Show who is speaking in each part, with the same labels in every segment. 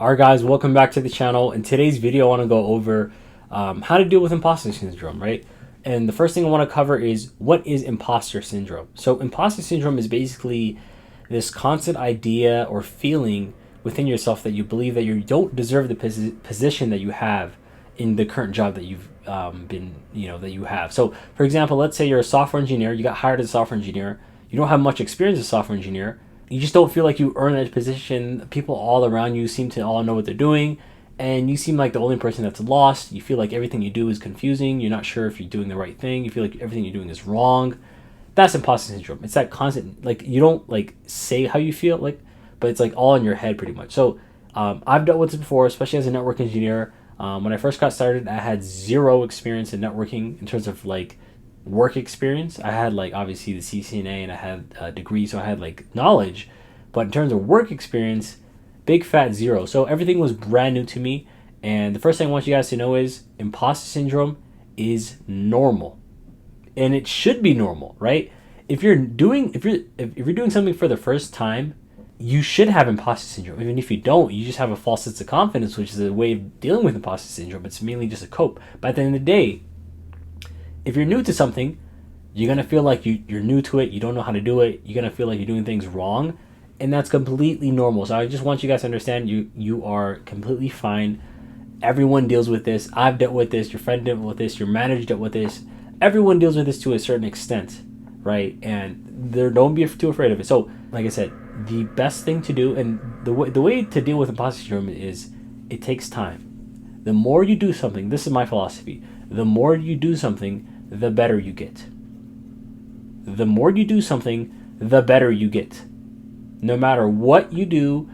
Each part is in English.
Speaker 1: Alright guys, welcome back to the channel. In today's video, I want to go over how to deal with imposter syndrome, right? And the first thing I want to cover is what is imposter syndrome. So imposter syndrome is basically this constant idea or feeling within yourself that you believe that you don't deserve the position that you have in the current job that you've that you have. So for example, let's say you're a software engineer, you got hired as a software engineer, you don't have much experience as a software engineer, you just don't feel like you earn that position. People all around you seem to all know what they're doing, and you seem like the only person that's lost. You feel like everything you do is confusing. You're not sure if you're doing the right thing. You feel like everything you're doing is wrong. That's imposter syndrome. It's that constant, like, you don't like say how you feel, like, but it's like all in your head pretty much. So I've dealt with this before, especially as a network engineer. When I first got started, I had zero experience in networking in terms of like work experience. I had like obviously the CCNA and I had a degree, so I had like knowledge, but in terms of work experience, big fat zero. So everything was brand new to me. And the first thing I want you guys to know is imposter syndrome is normal, and it should be normal, right? If you're doing something for the first time, you should have imposter syndrome. Even if you don't, you just have a false sense of confidence, which is a way of dealing with imposter syndrome. It's mainly just a cope. But at the end of the day, if you're new to something, you're gonna feel like you're new to it. You don't know how to do it. You're gonna feel like you're doing things wrong, and that's completely normal. So I just want you guys to understand you are completely fine. Everyone deals with this. I've dealt with this. Your friend dealt with this. Your manager dealt with this. Everyone deals with this to a certain extent, right? And don't be too afraid of it. So, like I said, the best thing to do, and the way to deal with imposter syndrome is it takes time. The more you do something, this is my philosophy. The more you do something, the better you get. The more you do something, the better you get. No matter what you do,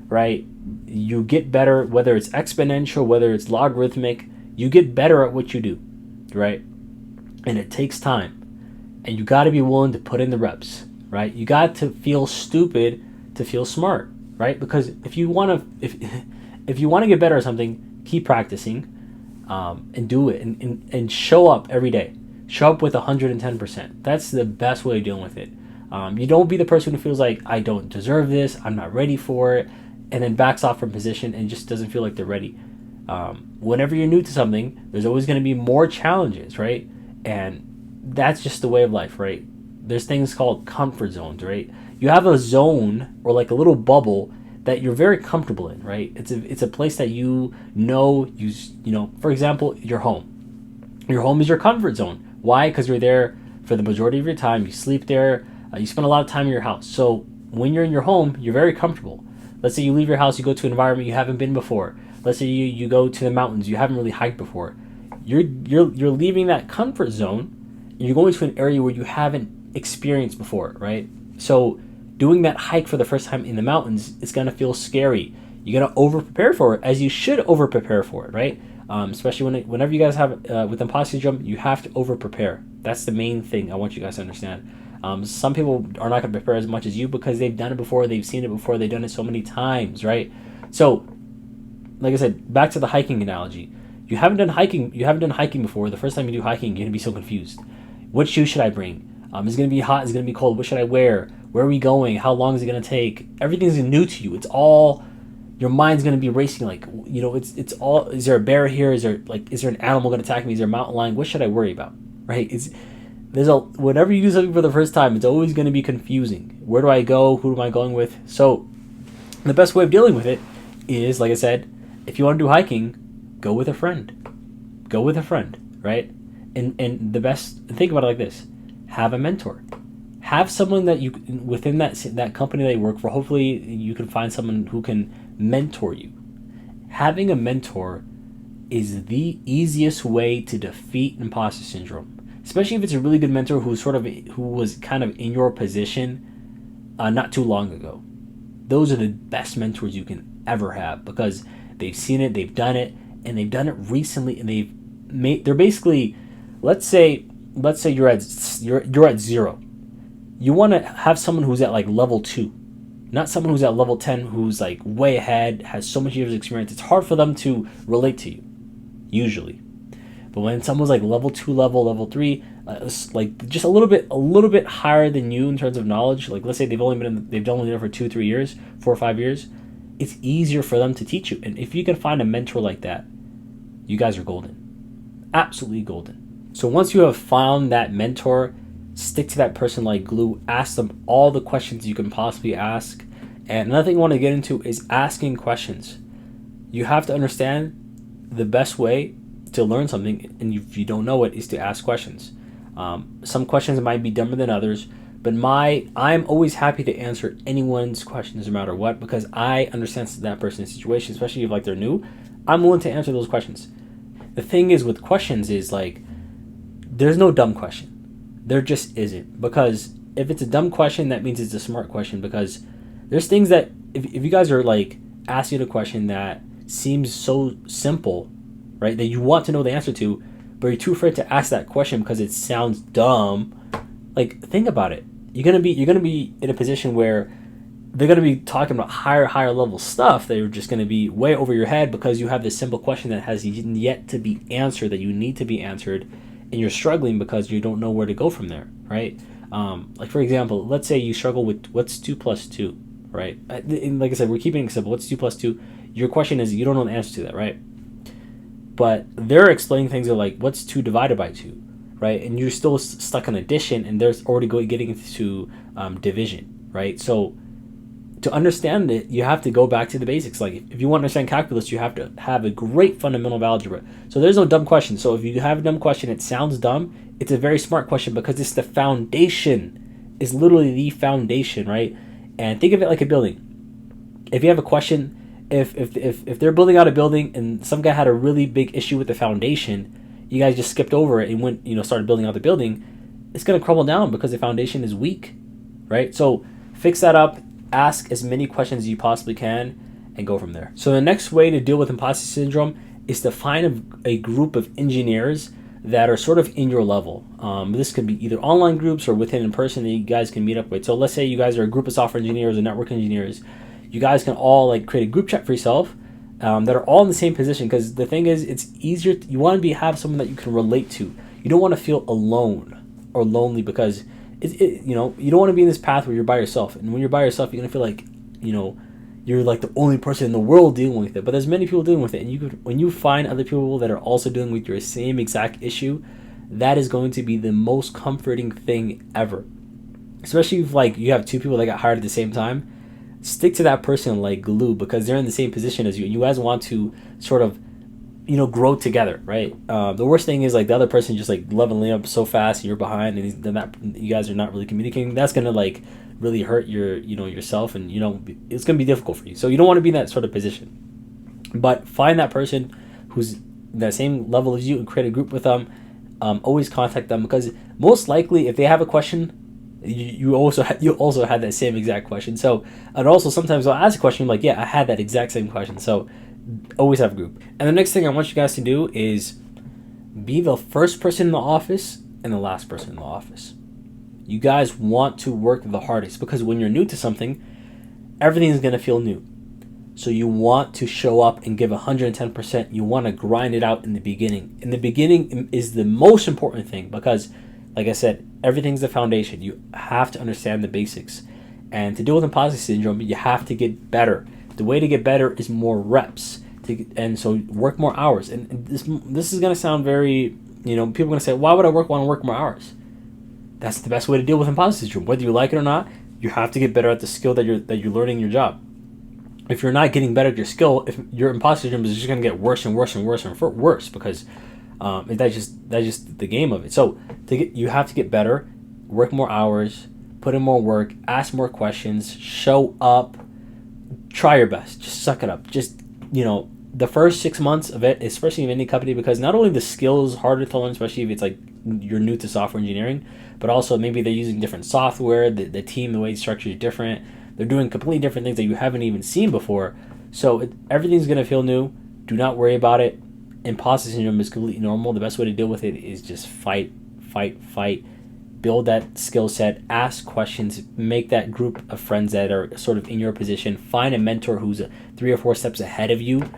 Speaker 1: right? You get better, whether it's exponential, whether it's logarithmic, you get better at what you do, right? And it takes time. And you got to be willing to put in the reps, right? You got to feel stupid to feel smart, right? Because if you want to get better at something, keep practicing, and do it, and show up every day. Show up with 110%. That's the best way of dealing with it. You don't be the person who feels like, I don't deserve this, I'm not ready for it, and then backs off from position and just doesn't feel like they're ready. Whenever you're new to something, there's always going to be more challenges, right? And that's just the way of life, right? There's things called comfort zones, right? You have a zone or like a little bubble that you're very comfortable in, right? It's a place that you know, for example, your home. Your home is your comfort zone. Why? Because you're there for the majority of your time. You sleep there. You spend a lot of time in your house. So when you're in your home, you're very comfortable. Let's say you leave your house, you go to an environment you haven't been before. Let's say you go to the mountains, you haven't really hiked before. You're leaving that comfort zone. You're going to an area where you haven't experienced before, right? So doing that hike for the first time in the mountains, it's gonna feel scary. You're gonna over prepare for it, as you should over prepare for it, right? Especially whenever you guys have with imposter syndrome, you have to over prepare. That's the main thing I want you guys to understand. Some people are not gonna prepare as much as you because they've done it before, they've seen it before, they've done it so many times, right? So, like I said, back to the hiking analogy. You haven't done hiking before. The first time you do hiking, you're gonna be so confused. What shoes should I bring? Is it gonna be hot? Is it gonna be cold? What should I wear? Where are we going? How long is it gonna take? Everything's new to you. It's all, your mind's gonna be racing. Like, it's all. Is there a bear here? Is there an animal gonna attack me? Is there a mountain lion? What should I worry about? Right? Whenever you do something for the first time, it's always gonna be confusing. Where do I go? Who am I going with? So, the best way of dealing with it is, like I said, if you want to do hiking, go with a friend. Go with a friend, right? And the best, think about it like this: have a mentor. Have someone that you, within that company that you work for, hopefully you can find someone who can mentor you. Having a mentor is the easiest way to defeat imposter syndrome, especially if it's a really good mentor who was kind of in your position not too long ago. Those are the best mentors you can ever have because they've seen it, they've done it, and they've done it recently, and they're basically, let's say you're at zero. You want to have someone who's at like level 2, not someone who's at level 10 who's like way ahead, has so much years of experience. It's hard for them to relate to you, usually. But when someone's like level 2, level 3, like just a little bit higher than you in terms of knowledge, like let's say they've only been there for 2-3 years, 4 or 5 years, it's easier for them to teach you. And if you can find a mentor like that, you guys are golden. Absolutely golden. So once you have found that mentor, stick to that person like glue. Ask them all the questions you can possibly ask. And another thing I want to get into is asking questions. You have to understand the best way to learn something, and if you don't know it, is to ask questions. Some questions might be dumber than others, but I'm always happy to answer anyone's questions no matter what, because I understand that person's situation, especially if like they're new. I'm willing to answer those questions. The thing is with questions is like, there's no dumb question. There just isn't. Because if it's a dumb question, that means it's a smart question, because there's things that if you guys are like asking a question that seems so simple, right, that you want to know the answer to, but you're too afraid to ask that question because it sounds dumb. Like, think about it. You're gonna be in a position where they're gonna be talking about higher level stuff that you're just gonna be way over your head because you have this simple question that has yet to be answered, that you need to be answered, and you're struggling because you don't know where to go from there, right? Like for example, let's say you struggle with what's 2 plus 2, right? And like I said, we're keeping it simple. What's 2 plus 2? Your question is you don't know the answer to that, right? But they're explaining things like what's 2 divided by 2, right? And you're still stuck on addition, and they're already getting into division, right? So to understand it, you have to go back to the basics. Like if you want to understand calculus, you have to have a great fundamental of algebra. So there's no dumb question. So if you have a dumb question, it sounds dumb. It's a very smart question because it's the foundation. It's literally the foundation, right? And think of it like a building. If you have a question, if they're building out a building and some guy had a really big issue with the foundation, you guys just skipped over it and went, started building out the building, it's going to crumble down because the foundation is weak, right? So fix that up, ask as many questions as you possibly can, and go from there. So the next way to deal with imposter syndrome is to find a group of engineers that are sort of in your level. This could be either online groups or within in person that you guys can meet up with. So let's say you guys are a group of software engineers or network engineers. You guys can all like create a group chat for yourself that are all in the same position, because the thing is, it's easier. You want to have someone that you can relate to. You don't want to feel alone or lonely, because you don't want to be in this path where you're by yourself. And when you're by yourself, you're gonna feel like you're like the only person in the world dealing with it. But there's many people dealing with it, and when you find other people that are also dealing with your same exact issue, that is going to be the most comforting thing ever. Especially if like you have 2 people that got hired at the same time. Stick to that person like glue, because they're in the same position as you. You guys want to sort of, grow together, right? The worst thing is like the other person just like leveling up so fast and you're behind, and you guys are not really communicating. That's gonna like really hurt yourself, and it's gonna be difficult for you. So you don't want to be in that sort of position. But find that person who's that same level as you and create a group with them. Always contact them, because most likely if they have a question, you also had that same exact question. So, and also sometimes I'll ask a question like, yeah, I had that exact same question. So always have a group. And the next thing I want you guys to do is be the first person in the office and the last person in the office. You guys want to work the hardest, because when you're new to something, everything is going to feel new. So you want to show up and give 110%. You want to grind it out in the beginning. In the beginning is the most important thing, because like I said, everything's the foundation. You have to understand the basics. And to deal with imposter syndrome, you have to get better. The way to get better is more reps. And so work more hours. And this is going to sound very, people are going to say, why would I want to work more hours? That's the best way to deal with imposter syndrome. Whether you like it or not, you have to get better at the skill that you're learning in your job. If you're not getting better at your skill, if your imposter syndrome is just going to get worse and worse and worse and worse, because that's just the game of it. So you have to get better, work more hours, put in more work, ask more questions, show up, try your best, just suck it up. Just the first 6 months of it, especially in any company, because not only the skill is harder to learn, especially if it's like you're new to software engineering, but also maybe they're using different software, the team, the way it's structured is different. They're doing completely different things that you haven't even seen before. So everything's going to feel new. Do not worry about it. Imposter syndrome is completely normal. The best way to deal with it is just fight. Build that skill set, ask questions, make that group of friends that are sort of in your position, find a mentor who's 3 or 4 steps ahead of you,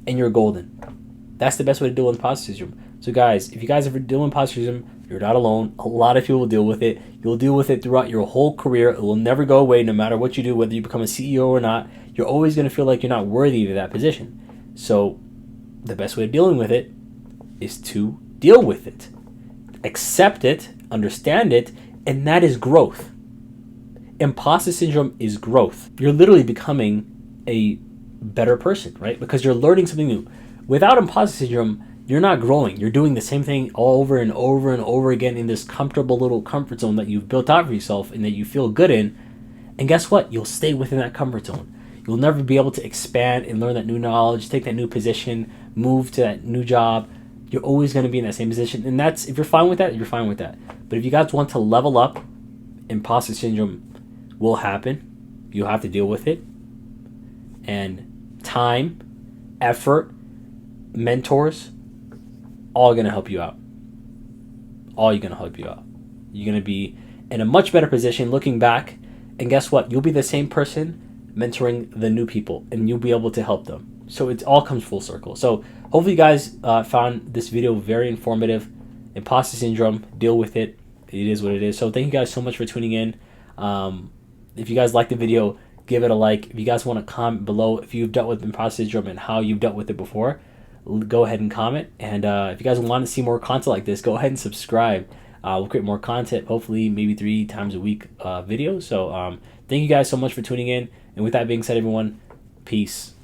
Speaker 1: and you're golden. That's the best way to deal with imposter syndrome. So guys, if you guys ever deal with imposter syndrome, you're not alone. A lot of people will deal with it. You'll deal with it throughout your whole career. It will never go away, no matter what you do, whether you become a CEO or not. you're always going to feel like you're not worthy of that position. So the best way of dealing with it is to deal with it, accept it, understand it, and that is growth. Imposter syndrome is growth. You're literally becoming a better person, right? Because you're learning something new. Without imposter syndrome, you're not growing. You're doing the same thing over and over and over again in this comfortable little comfort zone that you've built out for yourself and that you feel good in. And guess what? You'll stay within that comfort zone. You'll never be able to expand and learn that new knowledge, take that new position, move to that new job. You're always going to be in that same position. And that's, if you're fine with that, you're fine with that. But if you guys want to level up, imposter syndrome will happen. You'll have to deal with it. And time, effort, mentors, all going to help you out. All going to help you out. You're going to be in a much better position looking back. And guess what? You'll be the same person mentoring the new people, and you'll be able to help them. So it all comes full circle. So hopefully you guys found this video very informative. Imposter syndrome, deal with it. It is what it is. So thank you guys so much for tuning in. If you guys like the video, give it a like. If you guys want to comment below if you've dealt with imposter syndrome and how you've dealt with it before, go ahead and comment. And if you guys want to see more content like this, go ahead and subscribe. We'll create more content, hopefully maybe 3 times a week videos. So thank you guys so much for tuning in. And with that being said, everyone, peace.